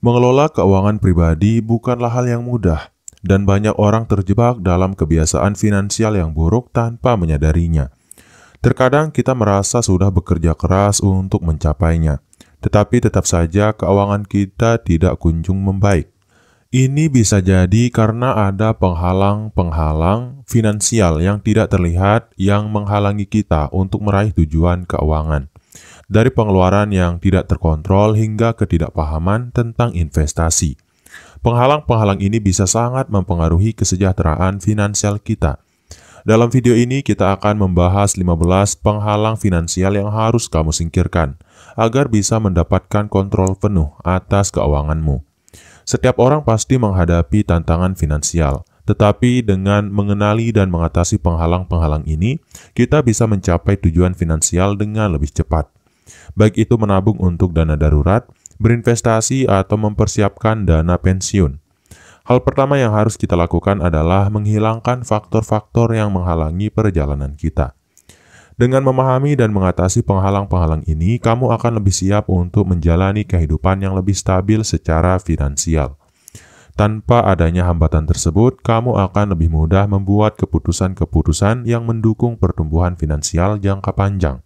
Mengelola keuangan pribadi bukanlah hal yang mudah, dan banyak orang terjebak dalam kebiasaan finansial yang buruk tanpa menyadarinya. Terkadang kita merasa sudah bekerja keras untuk mencapainya, tetapi tetap saja keuangan kita tidak kunjung membaik. Ini bisa jadi karena ada penghalang-penghalang finansial yang tidak terlihat yang menghalangi kita untuk meraih tujuan keuangan. Dari pengeluaran yang tidak terkontrol hingga ketidakpahaman tentang investasi. Penghalang-penghalang ini bisa sangat mempengaruhi kesejahteraan finansial kita. Dalam video ini kita akan membahas 15 penghalang finansial yang harus kamu singkirkan agar bisa mendapatkan kontrol penuh atas keuanganmu. Setiap orang pasti menghadapi tantangan finansial, tetapi dengan mengenali dan mengatasi penghalang-penghalang ini, kita bisa mencapai tujuan finansial dengan lebih cepat. Baik itu menabung untuk dana darurat, berinvestasi, atau mempersiapkan dana pensiun. Hal pertama yang harus kita lakukan adalah menghilangkan faktor-faktor yang menghalangi perjalanan kita. Dengan memahami dan mengatasi penghalang-penghalang ini, kamu akan lebih siap untuk menjalani kehidupan yang lebih stabil secara finansial. Tanpa adanya hambatan tersebut, kamu akan lebih mudah membuat keputusan-keputusan yang mendukung pertumbuhan finansial jangka panjang.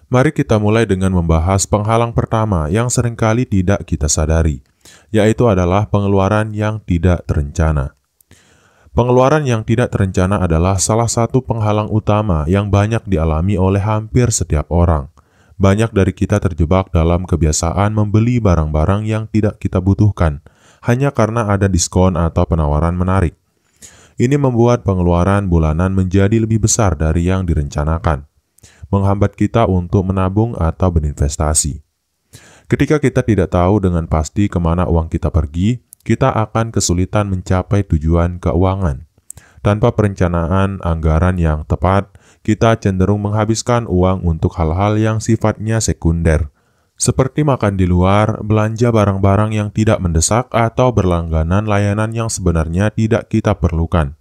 Mari kita mulai dengan membahas penghalang pertama yang seringkali tidak kita sadari, yaitu adalah pengeluaran yang tidak terencana. Pengeluaran yang tidak terencana adalah salah satu penghalang utama yang banyak dialami oleh hampir setiap orang. Banyak dari kita terjebak dalam kebiasaan membeli barang-barang yang tidak kita butuhkan, hanya karena ada diskon atau penawaran menarik. Ini membuat pengeluaran bulanan menjadi lebih besar dari yang direncanakan, menghambat kita untuk menabung atau berinvestasi. Ketika kita tidak tahu dengan pasti kemana uang kita pergi, kita akan kesulitan mencapai tujuan keuangan. Tanpa perencanaan anggaran yang tepat, kita cenderung menghabiskan uang untuk hal-hal yang sifatnya sekunder, seperti makan di luar, belanja barang-barang yang tidak mendesak, atau berlangganan layanan yang sebenarnya tidak kita perlukan.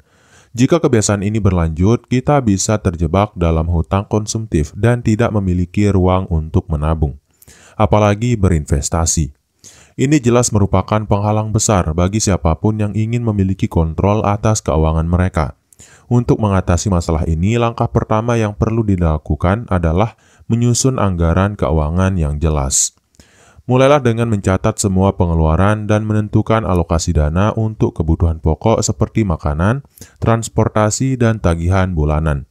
Jika kebiasaan ini berlanjut, kita bisa terjebak dalam hutang konsumtif dan tidak memiliki ruang untuk menabung, apalagi berinvestasi. Ini jelas merupakan penghalang besar bagi siapapun yang ingin memiliki kontrol atas keuangan mereka. Untuk mengatasi masalah ini, langkah pertama yang perlu dilakukan adalah menyusun anggaran keuangan yang jelas. Mulailah dengan mencatat semua pengeluaran dan menentukan alokasi dana untuk kebutuhan pokok seperti makanan, transportasi, dan tagihan bulanan.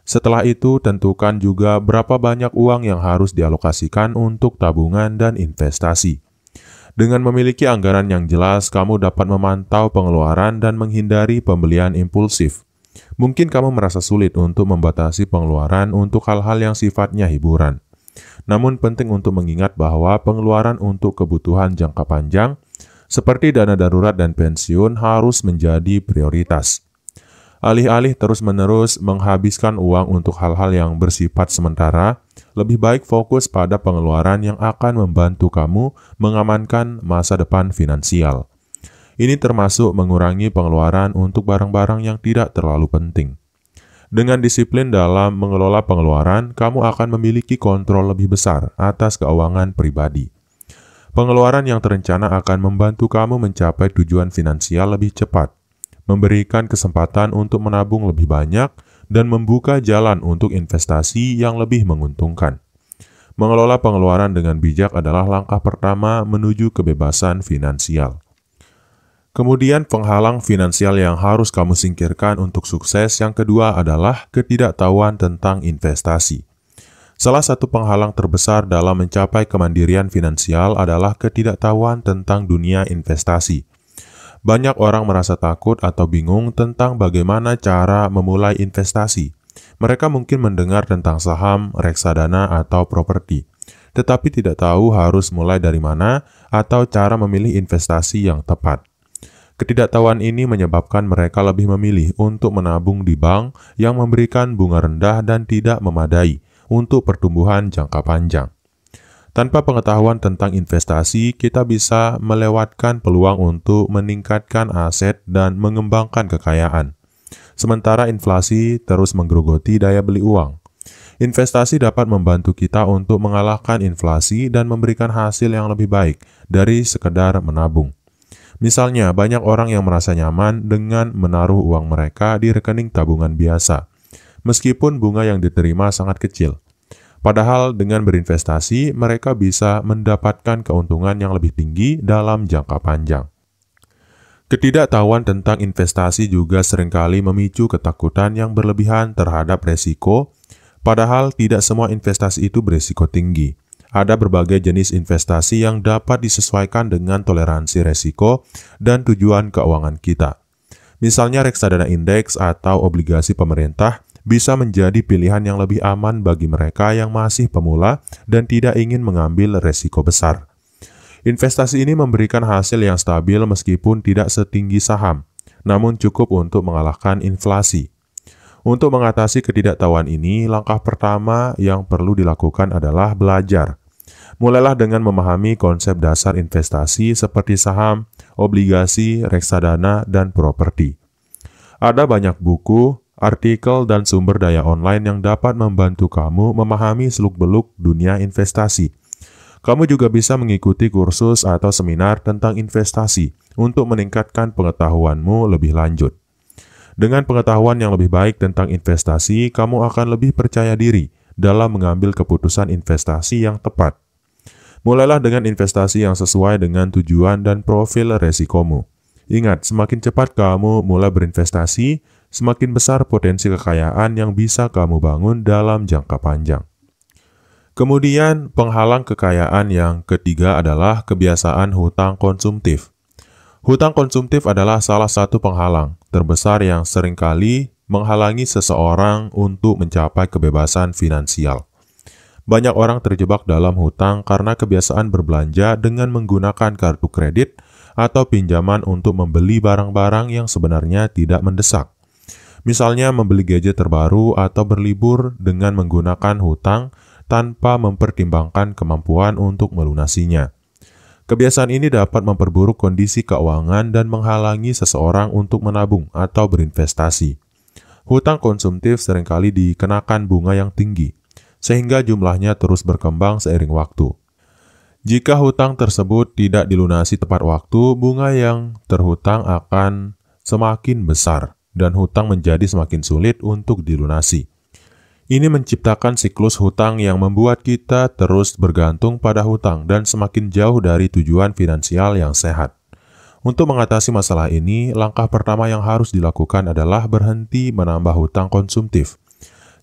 Setelah itu, tentukan juga berapa banyak uang yang harus dialokasikan untuk tabungan dan investasi. Dengan memiliki anggaran yang jelas, kamu dapat memantau pengeluaran dan menghindari pembelian impulsif. Mungkin kamu merasa sulit untuk membatasi pengeluaran untuk hal-hal yang sifatnya hiburan. Namun penting untuk mengingat bahwa pengeluaran untuk kebutuhan jangka panjang, seperti dana darurat dan pensiun, harus menjadi prioritas. Alih-alih terus-menerus menghabiskan uang untuk hal-hal yang bersifat sementara, lebih baik fokus pada pengeluaran yang akan membantu kamu mengamankan masa depan finansial. Ini termasuk mengurangi pengeluaran untuk barang-barang yang tidak terlalu penting. Dengan disiplin dalam mengelola pengeluaran, kamu akan memiliki kontrol lebih besar atas keuangan pribadi. Pengeluaran yang terencana akan membantu kamu mencapai tujuan finansial lebih cepat, memberikan kesempatan untuk menabung lebih banyak, dan membuka jalan untuk investasi yang lebih menguntungkan. Mengelola pengeluaran dengan bijak adalah langkah pertama menuju kebebasan finansial. Kemudian penghalang finansial yang harus kamu singkirkan untuk sukses yang kedua adalah ketidaktahuan tentang investasi. Salah satu penghalang terbesar dalam mencapai kemandirian finansial adalah ketidaktahuan tentang dunia investasi. Banyak orang merasa takut atau bingung tentang bagaimana cara memulai investasi. Mereka mungkin mendengar tentang saham, reksadana, atau properti, tetapi tidak tahu harus mulai dari mana atau cara memilih investasi yang tepat. Ketidaktahuan ini menyebabkan mereka lebih memilih untuk menabung di bank yang memberikan bunga rendah dan tidak memadai untuk pertumbuhan jangka panjang. Tanpa pengetahuan tentang investasi, kita bisa melewatkan peluang untuk meningkatkan aset dan mengembangkan kekayaan. Sementara inflasi terus menggerogoti daya beli uang. Investasi dapat membantu kita untuk mengalahkan inflasi dan memberikan hasil yang lebih baik dari sekedar menabung. Misalnya, banyak orang yang merasa nyaman dengan menaruh uang mereka di rekening tabungan biasa, meskipun bunga yang diterima sangat kecil. Padahal dengan berinvestasi, mereka bisa mendapatkan keuntungan yang lebih tinggi dalam jangka panjang. Ketidaktahuan tentang investasi juga seringkali memicu ketakutan yang berlebihan terhadap resiko, padahal tidak semua investasi itu berisiko tinggi. Ada berbagai jenis investasi yang dapat disesuaikan dengan toleransi resiko dan tujuan keuangan kita. Misalnya reksadana indeks atau obligasi pemerintah bisa menjadi pilihan yang lebih aman bagi mereka yang masih pemula dan tidak ingin mengambil resiko besar. Investasi ini memberikan hasil yang stabil meskipun tidak setinggi saham, namun cukup untuk mengalahkan inflasi. Untuk mengatasi ketidaktahuan ini, langkah pertama yang perlu dilakukan adalah belajar. Mulailah dengan memahami konsep dasar investasi seperti saham, obligasi, reksadana, dan properti. Ada banyak buku, artikel, dan sumber daya online yang dapat membantu kamu memahami seluk-beluk dunia investasi. Kamu juga bisa mengikuti kursus atau seminar tentang investasi untuk meningkatkan pengetahuanmu lebih lanjut. Dengan pengetahuan yang lebih baik tentang investasi, kamu akan lebih percaya diri dalam mengambil keputusan investasi yang tepat. Mulailah dengan investasi yang sesuai dengan tujuan dan profil resikomu. Ingat, semakin cepat kamu mulai berinvestasi, semakin besar potensi kekayaan yang bisa kamu bangun dalam jangka panjang. Kemudian, penghalang kekayaan yang ketiga adalah kebiasaan hutang konsumtif. Hutang konsumtif adalah salah satu penghalang terbesar yang seringkali menghalangi seseorang untuk mencapai kebebasan finansial. Banyak orang terjebak dalam hutang karena kebiasaan berbelanja dengan menggunakan kartu kredit atau pinjaman untuk membeli barang-barang yang sebenarnya tidak mendesak. Misalnya membeli gadget terbaru atau berlibur dengan menggunakan hutang tanpa mempertimbangkan kemampuan untuk melunasinya. Kebiasaan ini dapat memperburuk kondisi keuangan dan menghalangi seseorang untuk menabung atau berinvestasi. Hutang konsumtif seringkali dikenakan bunga yang tinggi, sehingga jumlahnya terus berkembang seiring waktu. Jika hutang tersebut tidak dilunasi tepat waktu, bunga yang terhutang akan semakin besar dan hutang menjadi semakin sulit untuk dilunasi. Ini menciptakan siklus hutang yang membuat kita terus bergantung pada hutang dan semakin jauh dari tujuan finansial yang sehat. Untuk mengatasi masalah ini, langkah pertama yang harus dilakukan adalah berhenti menambah hutang konsumtif.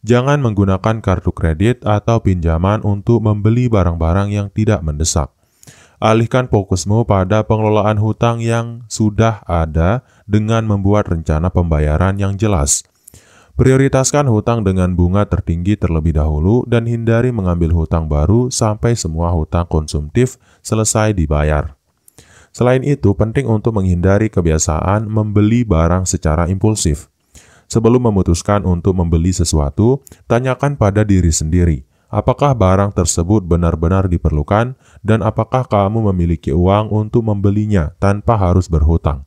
Jangan menggunakan kartu kredit atau pinjaman untuk membeli barang-barang yang tidak mendesak. Alihkan fokusmu pada pengelolaan hutang yang sudah ada dengan membuat rencana pembayaran yang jelas. Prioritaskan hutang dengan bunga tertinggi terlebih dahulu dan hindari mengambil hutang baru sampai semua hutang konsumtif selesai dibayar. Selain itu, penting untuk menghindari kebiasaan membeli barang secara impulsif. Sebelum memutuskan untuk membeli sesuatu, tanyakan pada diri sendiri, apakah barang tersebut benar-benar diperlukan dan apakah kamu memiliki uang untuk membelinya tanpa harus berhutang.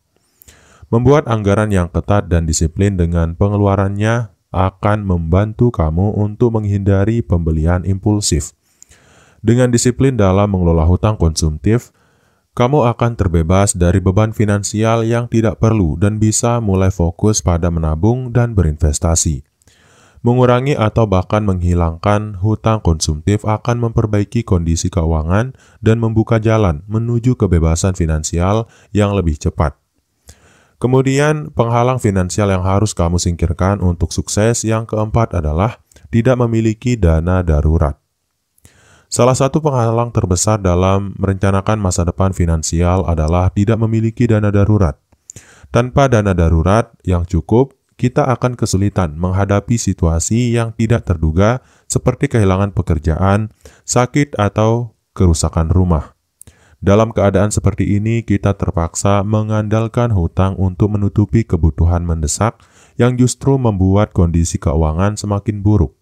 Membuat anggaran yang ketat dan disiplin dengan pengeluarannya akan membantu kamu untuk menghindari pembelian impulsif. Dengan disiplin dalam mengelola hutang konsumtif, kamu akan terbebas dari beban finansial yang tidak perlu dan bisa mulai fokus pada menabung dan berinvestasi. Mengurangi atau bahkan menghilangkan hutang konsumtif akan memperbaiki kondisi keuangan dan membuka jalan menuju kebebasan finansial yang lebih cepat. Kemudian, penghalang finansial yang harus kamu singkirkan untuk sukses yang keempat adalah tidak memiliki dana darurat. Salah satu penghalang terbesar dalam merencanakan masa depan finansial adalah tidak memiliki dana darurat. Tanpa dana darurat yang cukup, kita akan kesulitan menghadapi situasi yang tidak terduga seperti kehilangan pekerjaan, sakit, atau kerusakan rumah. Dalam keadaan seperti ini, kita terpaksa mengandalkan hutang untuk menutupi kebutuhan mendesak yang justru membuat kondisi keuangan semakin buruk.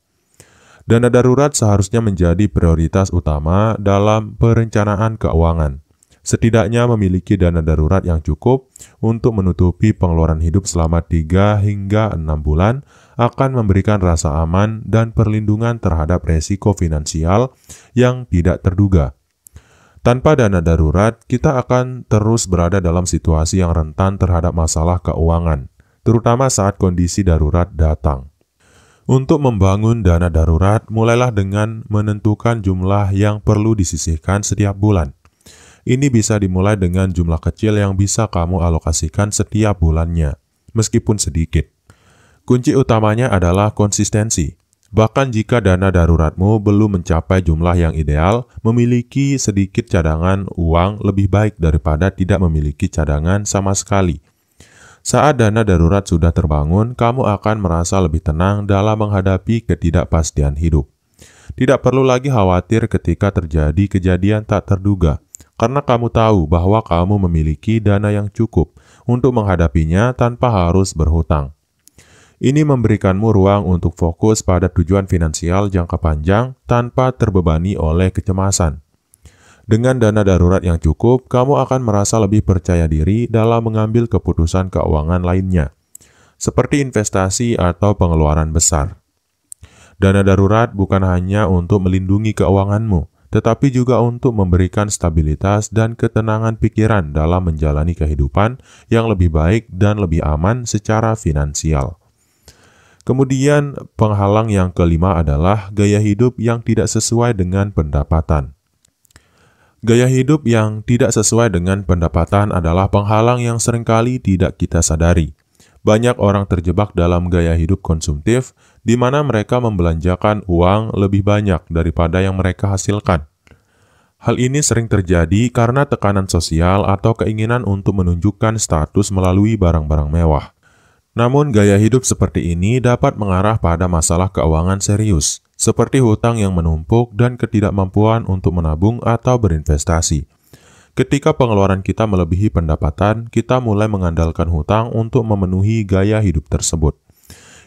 Dana darurat seharusnya menjadi prioritas utama dalam perencanaan keuangan. Setidaknya memiliki dana darurat yang cukup untuk menutupi pengeluaran hidup selama 3 hingga 6 bulan akan memberikan rasa aman dan perlindungan terhadap resiko finansial yang tidak terduga. Tanpa dana darurat, kita akan terus berada dalam situasi yang rentan terhadap masalah keuangan, terutama saat kondisi darurat datang. Untuk membangun dana darurat, mulailah dengan menentukan jumlah yang perlu disisihkan setiap bulan. Ini bisa dimulai dengan jumlah kecil yang bisa kamu alokasikan setiap bulannya, meskipun sedikit. Kunci utamanya adalah konsistensi. Bahkan jika dana daruratmu belum mencapai jumlah yang ideal, memiliki sedikit cadangan uang lebih baik daripada tidak memiliki cadangan sama sekali. Saat dana darurat sudah terbangun, kamu akan merasa lebih tenang dalam menghadapi ketidakpastian hidup. Tidak perlu lagi khawatir ketika terjadi kejadian tak terduga, karena kamu tahu bahwa kamu memiliki dana yang cukup untuk menghadapinya tanpa harus berhutang. Ini memberikanmu ruang untuk fokus pada tujuan finansial jangka panjang tanpa terbebani oleh kecemasan. Dengan dana darurat yang cukup, kamu akan merasa lebih percaya diri dalam mengambil keputusan keuangan lainnya, seperti investasi atau pengeluaran besar. Dana darurat bukan hanya untuk melindungi keuanganmu, tetapi juga untuk memberikan stabilitas dan ketenangan pikiran dalam menjalani kehidupan yang lebih baik dan lebih aman secara finansial. Kemudian, penghalang yang kelima adalah gaya hidup yang tidak sesuai dengan pendapatan. Gaya hidup yang tidak sesuai dengan pendapatan adalah penghalang yang seringkali tidak kita sadari. Banyak orang terjebak dalam gaya hidup konsumtif, di mana mereka membelanjakan uang lebih banyak daripada yang mereka hasilkan. Hal ini sering terjadi karena tekanan sosial atau keinginan untuk menunjukkan status melalui barang-barang mewah. Namun, gaya hidup seperti ini dapat mengarah pada masalah keuangan serius, seperti hutang yang menumpuk dan ketidakmampuan untuk menabung atau berinvestasi. Ketika pengeluaran kita melebihi pendapatan, kita mulai mengandalkan hutang untuk memenuhi gaya hidup tersebut.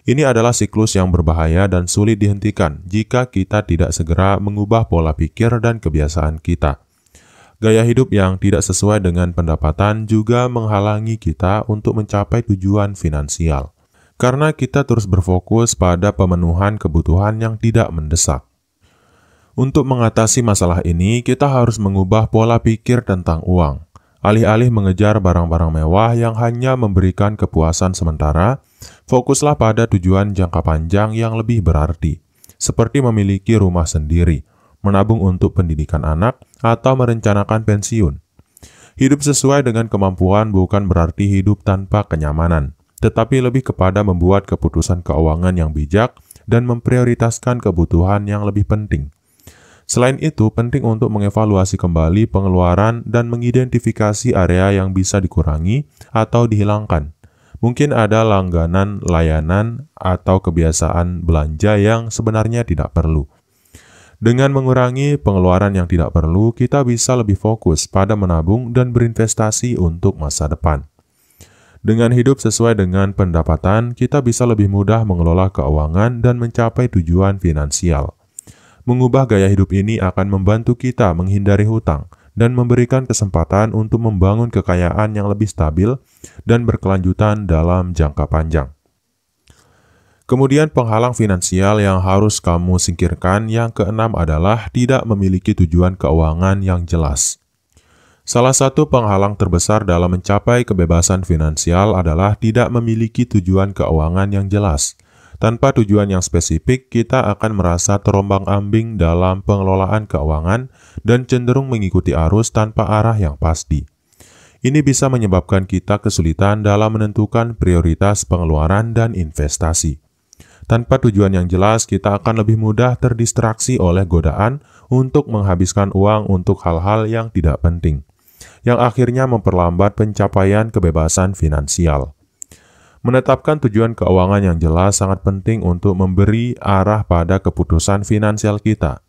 Ini adalah siklus yang berbahaya dan sulit dihentikan jika kita tidak segera mengubah pola pikir dan kebiasaan kita. Gaya hidup yang tidak sesuai dengan pendapatan juga menghalangi kita untuk mencapai tujuan finansial, karena kita terus berfokus pada pemenuhan kebutuhan yang tidak mendesak. Untuk mengatasi masalah ini, kita harus mengubah pola pikir tentang uang. Alih-alih mengejar barang-barang mewah yang hanya memberikan kepuasan sementara, fokuslah pada tujuan jangka panjang yang lebih berarti, seperti memiliki rumah sendiri, menabung untuk pendidikan anak, atau merencanakan pensiun. Hidup sesuai dengan kemampuan bukan berarti hidup tanpa kenyamanan, tetapi lebih kepada membuat keputusan keuangan yang bijak dan memprioritaskan kebutuhan yang lebih penting. Selain itu, penting untuk mengevaluasi kembali pengeluaran dan mengidentifikasi area yang bisa dikurangi atau dihilangkan. Mungkin ada langganan layanan atau kebiasaan belanja yang sebenarnya tidak perlu. Dengan mengurangi pengeluaran yang tidak perlu, kita bisa lebih fokus pada menabung dan berinvestasi untuk masa depan. Dengan hidup sesuai dengan pendapatan, kita bisa lebih mudah mengelola keuangan dan mencapai tujuan finansial. Mengubah gaya hidup ini akan membantu kita menghindari hutang dan memberikan kesempatan untuk membangun kekayaan yang lebih stabil dan berkelanjutan dalam jangka panjang. Kemudian penghalang finansial yang harus kamu singkirkan yang keenam adalah tidak memiliki tujuan keuangan yang jelas. Salah satu penghalang terbesar dalam mencapai kebebasan finansial adalah tidak memiliki tujuan keuangan yang jelas. Tanpa tujuan yang spesifik, kita akan merasa terombang-ambing dalam pengelolaan keuangan dan cenderung mengikuti arus tanpa arah yang pasti. Ini bisa menyebabkan kita kesulitan dalam menentukan prioritas pengeluaran dan investasi. Tanpa tujuan yang jelas, kita akan lebih mudah terdistraksi oleh godaan untuk menghabiskan uang untuk hal-hal yang tidak penting, yang akhirnya memperlambat pencapaian kebebasan finansial. Menetapkan tujuan keuangan yang jelas sangat penting untuk memberi arah pada keputusan finansial kita.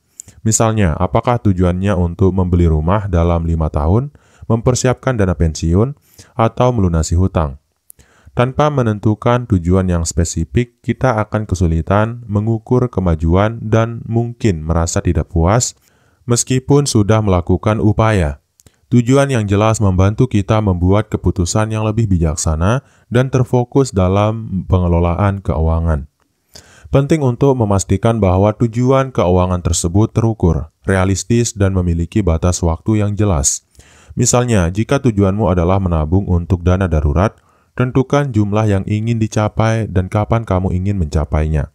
Misalnya, apakah tujuannya untuk membeli rumah dalam 5 tahun, mempersiapkan dana pensiun, atau melunasi hutang? Tanpa menentukan tujuan yang spesifik, kita akan kesulitan mengukur kemajuan dan mungkin merasa tidak puas meskipun sudah melakukan upaya. Tujuan yang jelas membantu kita membuat keputusan yang lebih bijaksana dan terfokus dalam pengelolaan keuangan. Penting untuk memastikan bahwa tujuan keuangan tersebut terukur, realistis, dan memiliki batas waktu yang jelas. Misalnya, jika tujuanmu adalah menabung untuk dana darurat, tentukan jumlah yang ingin dicapai dan kapan kamu ingin mencapainya.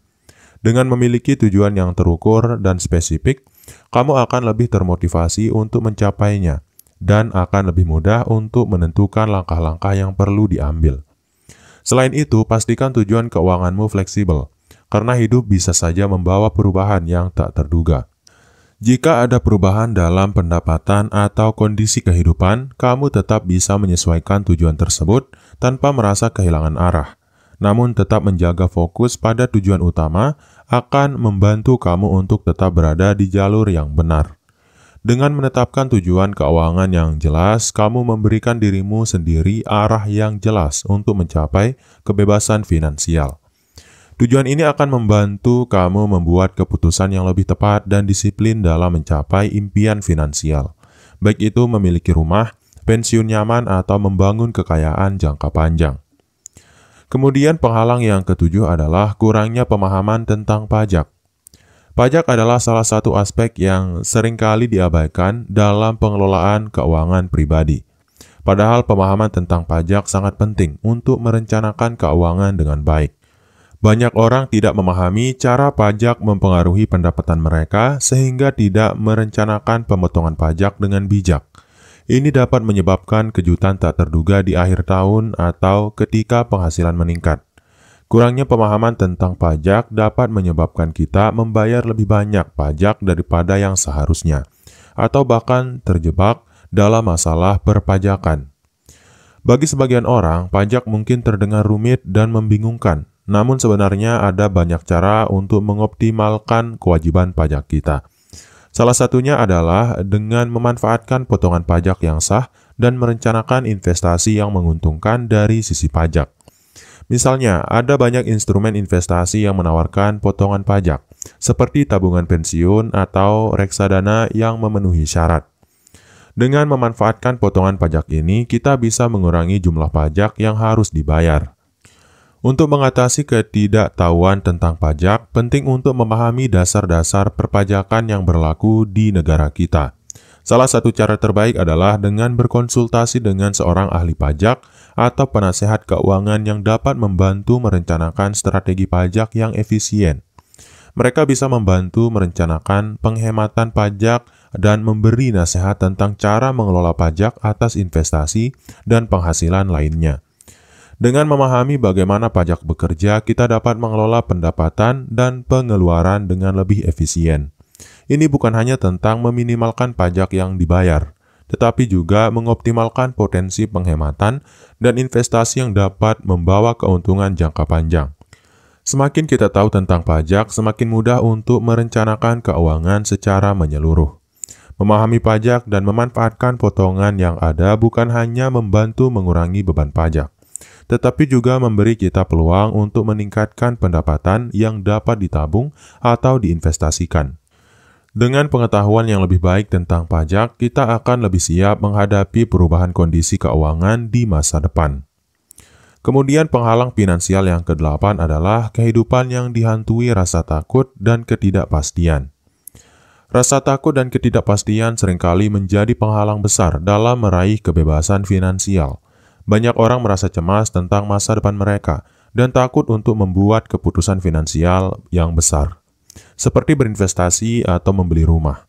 Dengan memiliki tujuan yang terukur dan spesifik, kamu akan lebih termotivasi untuk mencapainya dan akan lebih mudah untuk menentukan langkah-langkah yang perlu diambil. Selain itu, pastikan tujuan keuanganmu fleksibel, karena hidup bisa saja membawa perubahan yang tak terduga. Jika ada perubahan dalam pendapatan atau kondisi kehidupan, kamu tetap bisa menyesuaikan tujuan tersebut tanpa merasa kehilangan arah. Namun tetap menjaga fokus pada tujuan utama akan membantu kamu untuk tetap berada di jalur yang benar. Dengan menetapkan tujuan keuangan yang jelas, kamu memberikan dirimu sendiri arah yang jelas untuk mencapai kebebasan finansial. Tujuan ini akan membantu kamu membuat keputusan yang lebih tepat dan disiplin dalam mencapai impian finansial, baik itu memiliki rumah, pensiun nyaman, atau membangun kekayaan jangka panjang. Kemudian penghalang yang ketujuh adalah kurangnya pemahaman tentang pajak. Pajak adalah salah satu aspek yang seringkali diabaikan dalam pengelolaan keuangan pribadi. Padahal pemahaman tentang pajak sangat penting untuk merencanakan keuangan dengan baik. Banyak orang tidak memahami cara pajak mempengaruhi pendapatan mereka sehingga tidak merencanakan pemotongan pajak dengan bijak. Ini dapat menyebabkan kejutan tak terduga di akhir tahun atau ketika penghasilan meningkat. Kurangnya pemahaman tentang pajak dapat menyebabkan kita membayar lebih banyak pajak daripada yang seharusnya, atau bahkan terjebak dalam masalah perpajakan. Bagi sebagian orang, pajak mungkin terdengar rumit dan membingungkan, namun sebenarnya ada banyak cara untuk mengoptimalkan kewajiban pajak kita. Salah satunya adalah dengan memanfaatkan potongan pajak yang sah dan merencanakan investasi yang menguntungkan dari sisi pajak. Misalnya, ada banyak instrumen investasi yang menawarkan potongan pajak, seperti tabungan pensiun atau reksadana yang memenuhi syarat. Dengan memanfaatkan potongan pajak ini, kita bisa mengurangi jumlah pajak yang harus dibayar. Untuk mengatasi ketidaktahuan tentang pajak, penting untuk memahami dasar-dasar perpajakan yang berlaku di negara kita. Salah satu cara terbaik adalah dengan berkonsultasi dengan seorang ahli pajak atau penasehat keuangan yang dapat membantu merencanakan strategi pajak yang efisien. Mereka bisa membantu merencanakan penghematan pajak dan memberi nasihat tentang cara mengelola pajak atas investasi dan penghasilan lainnya. Dengan memahami bagaimana pajak bekerja, kita dapat mengelola pendapatan dan pengeluaran dengan lebih efisien. Ini bukan hanya tentang meminimalkan pajak yang dibayar, tetapi juga mengoptimalkan potensi penghematan dan investasi yang dapat membawa keuntungan jangka panjang. Semakin kita tahu tentang pajak, semakin mudah untuk merencanakan keuangan secara menyeluruh. Memahami pajak dan memanfaatkan potongan yang ada bukan hanya membantu mengurangi beban pajak, tetapi juga memberi kita peluang untuk meningkatkan pendapatan yang dapat ditabung atau diinvestasikan. Dengan pengetahuan yang lebih baik tentang pajak, kita akan lebih siap menghadapi perubahan kondisi keuangan di masa depan. Kemudian penghalang finansial yang ke-8 adalah kehidupan yang dihantui rasa takut dan ketidakpastian. Rasa takut dan ketidakpastian seringkali menjadi penghalang besar dalam meraih kebebasan finansial. Banyak orang merasa cemas tentang masa depan mereka dan takut untuk membuat keputusan finansial yang besar, seperti berinvestasi atau membeli rumah.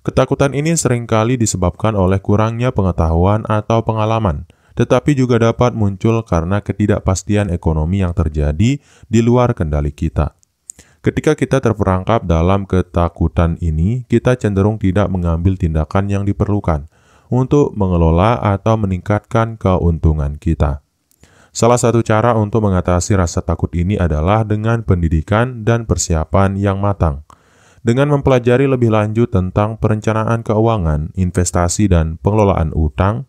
Ketakutan ini seringkali disebabkan oleh kurangnya pengetahuan atau pengalaman, tetapi juga dapat muncul karena ketidakpastian ekonomi yang terjadi di luar kendali kita. Ketika kita terperangkap dalam ketakutan ini, kita cenderung tidak mengambil tindakan yang diperlukan untuk mengelola atau meningkatkan keuntungan kita. Salah satu cara untuk mengatasi rasa takut ini adalah dengan pendidikan dan persiapan yang matang. Dengan mempelajari lebih lanjut tentang perencanaan keuangan, investasi, dan pengelolaan utang,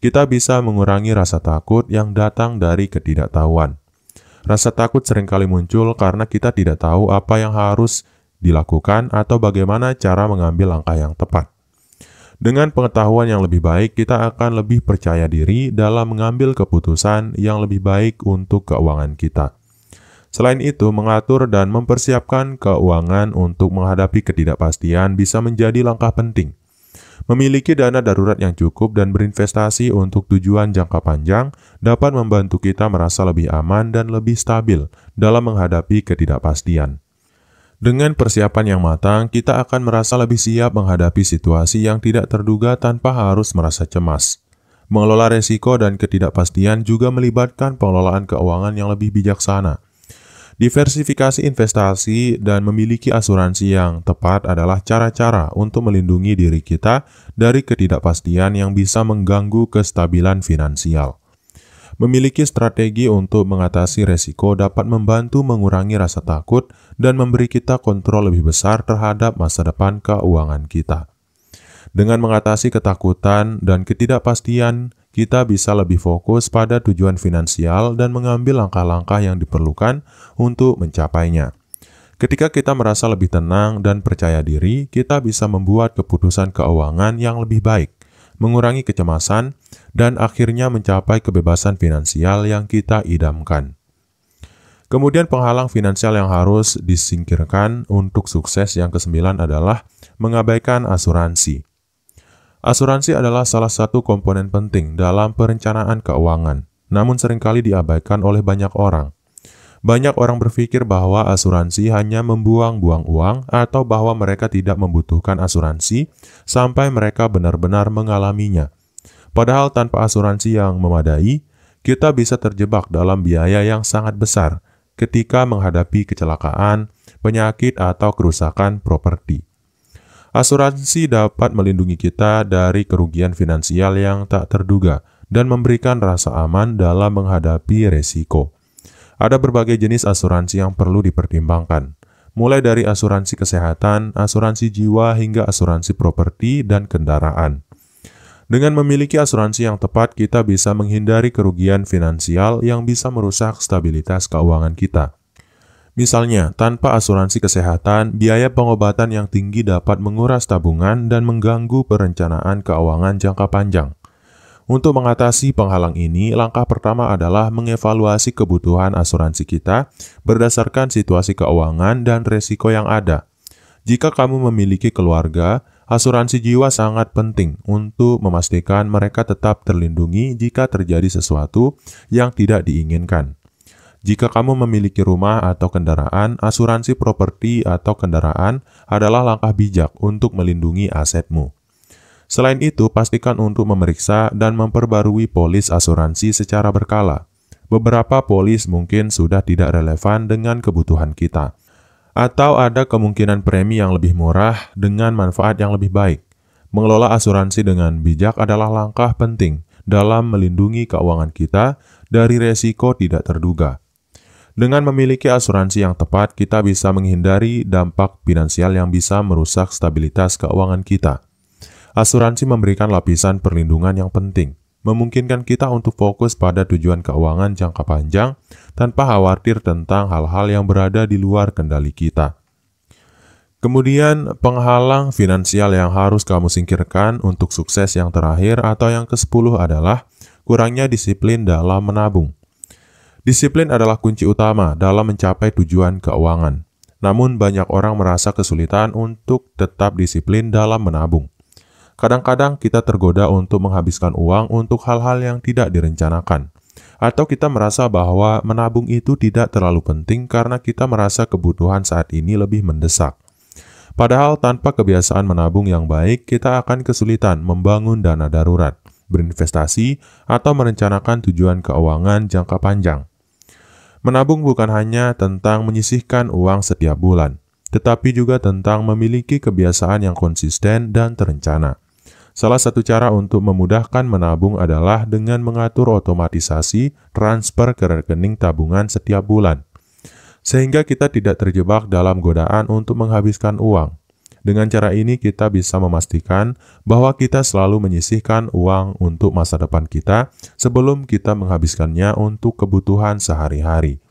kita bisa mengurangi rasa takut yang datang dari ketidaktahuan. Rasa takut seringkali muncul karena kita tidak tahu apa yang harus dilakukan atau bagaimana cara mengambil langkah yang tepat. Dengan pengetahuan yang lebih baik, kita akan lebih percaya diri dalam mengambil keputusan yang lebih baik untuk keuangan kita. Selain itu, mengatur dan mempersiapkan keuangan untuk menghadapi ketidakpastian bisa menjadi langkah penting. Memiliki dana darurat yang cukup dan berinvestasi untuk tujuan jangka panjang dapat membantu kita merasa lebih aman dan lebih stabil dalam menghadapi ketidakpastian. Dengan persiapan yang matang, kita akan merasa lebih siap menghadapi situasi yang tidak terduga tanpa harus merasa cemas. Mengelola resiko dan ketidakpastian juga melibatkan pengelolaan keuangan yang lebih bijaksana. Diversifikasi investasi dan memiliki asuransi yang tepat adalah cara-cara untuk melindungi diri kita dari ketidakpastian yang bisa mengganggu kestabilan finansial. Memiliki strategi untuk mengatasi resiko dapat membantu mengurangi rasa takut dan memberi kita kontrol lebih besar terhadap masa depan keuangan kita. Dengan mengatasi ketakutan dan ketidakpastian, kita bisa lebih fokus pada tujuan finansial dan mengambil langkah-langkah yang diperlukan untuk mencapainya. Ketika kita merasa lebih tenang dan percaya diri, kita bisa membuat keputusan keuangan yang lebih baik, mengurangi kecemasan, dan akhirnya mencapai kebebasan finansial yang kita idamkan. Kemudian penghalang finansial yang harus disingkirkan untuk sukses yang ke-9 adalah mengabaikan asuransi. Asuransi adalah salah satu komponen penting dalam perencanaan keuangan, namun seringkali diabaikan oleh banyak orang. Banyak orang berpikir bahwa asuransi hanya membuang-buang uang atau bahwa mereka tidak membutuhkan asuransi sampai mereka benar-benar mengalaminya. Padahal tanpa asuransi yang memadai, kita bisa terjebak dalam biaya yang sangat besar ketika menghadapi kecelakaan, penyakit, atau kerusakan properti. Asuransi dapat melindungi kita dari kerugian finansial yang tak terduga dan memberikan rasa aman dalam menghadapi resiko. Ada berbagai jenis asuransi yang perlu dipertimbangkan, mulai dari asuransi kesehatan, asuransi jiwa, hingga asuransi properti dan kendaraan. Dengan memiliki asuransi yang tepat, kita bisa menghindari kerugian finansial yang bisa merusak stabilitas keuangan kita. Misalnya, tanpa asuransi kesehatan, biaya pengobatan yang tinggi dapat menguras tabungan dan mengganggu perencanaan keuangan jangka panjang. Untuk mengatasi penghalang ini, langkah pertama adalah mengevaluasi kebutuhan asuransi kita berdasarkan situasi keuangan dan resiko yang ada. Jika kamu memiliki keluarga, asuransi jiwa sangat penting untuk memastikan mereka tetap terlindungi jika terjadi sesuatu yang tidak diinginkan. Jika kamu memiliki rumah atau kendaraan, asuransi properti atau kendaraan adalah langkah bijak untuk melindungi asetmu. Selain itu, pastikan untuk memeriksa dan memperbarui polis asuransi secara berkala. Beberapa polis mungkin sudah tidak relevan dengan kebutuhan kita, atau ada kemungkinan premi yang lebih murah dengan manfaat yang lebih baik. Mengelola asuransi dengan bijak adalah langkah penting dalam melindungi keuangan kita dari resiko tidak terduga. Dengan memiliki asuransi yang tepat, kita bisa menghindari dampak finansial yang bisa merusak stabilitas keuangan kita. Asuransi memberikan lapisan perlindungan yang penting, memungkinkan kita untuk fokus pada tujuan keuangan jangka panjang tanpa khawatir tentang hal-hal yang berada di luar kendali kita. Kemudian, penghalang finansial yang harus kamu singkirkan untuk sukses yang terakhir atau yang ke-10 adalah kurangnya disiplin dalam menabung. Disiplin adalah kunci utama dalam mencapai tujuan keuangan. Namun, banyak orang merasa kesulitan untuk tetap disiplin dalam menabung. Kadang-kadang kita tergoda untuk menghabiskan uang untuk hal-hal yang tidak direncanakan. Atau kita merasa bahwa menabung itu tidak terlalu penting karena kita merasa kebutuhan saat ini lebih mendesak. Padahal tanpa kebiasaan menabung yang baik, kita akan kesulitan membangun dana darurat, berinvestasi, atau merencanakan tujuan keuangan jangka panjang. Menabung bukan hanya tentang menyisihkan uang setiap bulan, tetapi juga tentang memiliki kebiasaan yang konsisten dan terencana. Salah satu cara untuk memudahkan menabung adalah dengan mengatur otomatisasi transfer ke rekening tabungan setiap bulan, sehingga kita tidak terjebak dalam godaan untuk menghabiskan uang. Dengan cara ini kita bisa memastikan bahwa kita selalu menyisihkan uang untuk masa depan kita sebelum kita menghabiskannya untuk kebutuhan sehari-hari.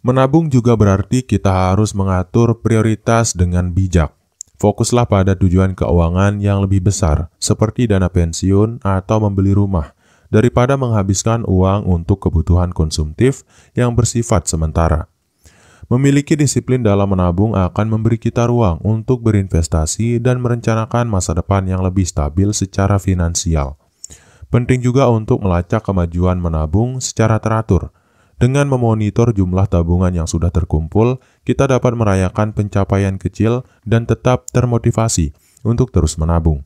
Menabung juga berarti kita harus mengatur prioritas dengan bijak. Fokuslah pada tujuan keuangan yang lebih besar, seperti dana pensiun atau membeli rumah, daripada menghabiskan uang untuk kebutuhan konsumtif yang bersifat sementara. Memiliki disiplin dalam menabung akan memberi kita ruang untuk berinvestasi dan merencanakan masa depan yang lebih stabil secara finansial. Penting juga untuk melacak kemajuan menabung secara teratur. Dengan memonitor jumlah tabungan yang sudah terkumpul, kita dapat merayakan pencapaian kecil dan tetap termotivasi untuk terus menabung.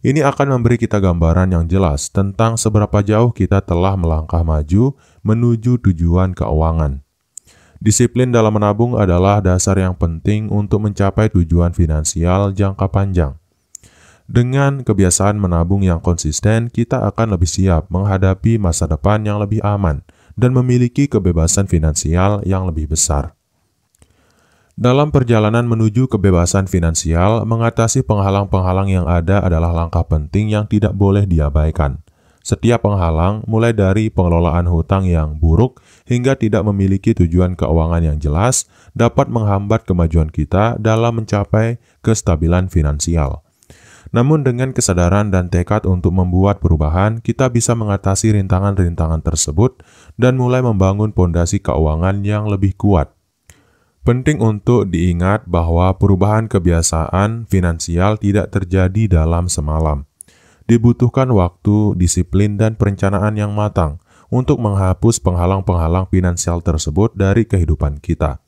Ini akan memberi kita gambaran yang jelas tentang seberapa jauh kita telah melangkah maju menuju tujuan keuangan. Disiplin dalam menabung adalah dasar yang penting untuk mencapai tujuan finansial jangka panjang. Dengan kebiasaan menabung yang konsisten, kita akan lebih siap menghadapi masa depan yang lebih aman dan memiliki kebebasan finansial yang lebih besar. Dalam perjalanan menuju kebebasan finansial, mengatasi penghalang-penghalang yang ada adalah langkah penting yang tidak boleh diabaikan. Setiap penghalang, mulai dari pengelolaan hutang yang buruk hingga tidak memiliki tujuan keuangan yang jelas, dapat menghambat kemajuan kita dalam mencapai kestabilan finansial. Namun dengan kesadaran dan tekad untuk membuat perubahan, kita bisa mengatasi rintangan-rintangan tersebut dan mulai membangun pondasi keuangan yang lebih kuat. Penting untuk diingat bahwa perubahan kebiasaan finansial tidak terjadi dalam semalam. Dibutuhkan waktu, disiplin, dan perencanaan yang matang untuk menghapus penghalang-penghalang finansial tersebut dari kehidupan kita.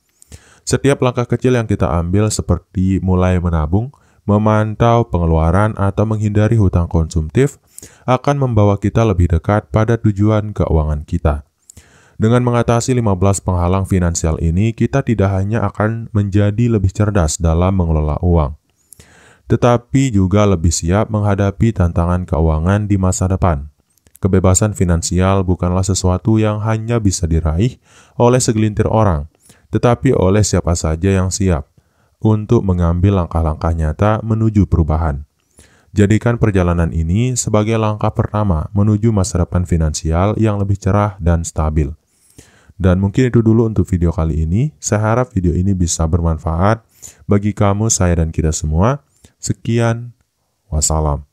Setiap langkah kecil yang kita ambil seperti mulai menabung, memantau pengeluaran, atau menghindari hutang konsumtif akan membawa kita lebih dekat pada tujuan keuangan kita. Dengan mengatasi 15 penghalang finansial ini, kita tidak hanya akan menjadi lebih cerdas dalam mengelola uang, tetapi juga lebih siap menghadapi tantangan keuangan di masa depan. Kebebasan finansial bukanlah sesuatu yang hanya bisa diraih oleh segelintir orang, tetapi oleh siapa saja yang siap untuk mengambil langkah-langkah nyata menuju perubahan. Jadikan perjalanan ini sebagai langkah pertama menuju masa depan finansial yang lebih cerah dan stabil. Dan mungkin itu dulu untuk video kali ini. Saya harap video ini bisa bermanfaat bagi kamu, saya, dan kita semua. Sekian, wassalam.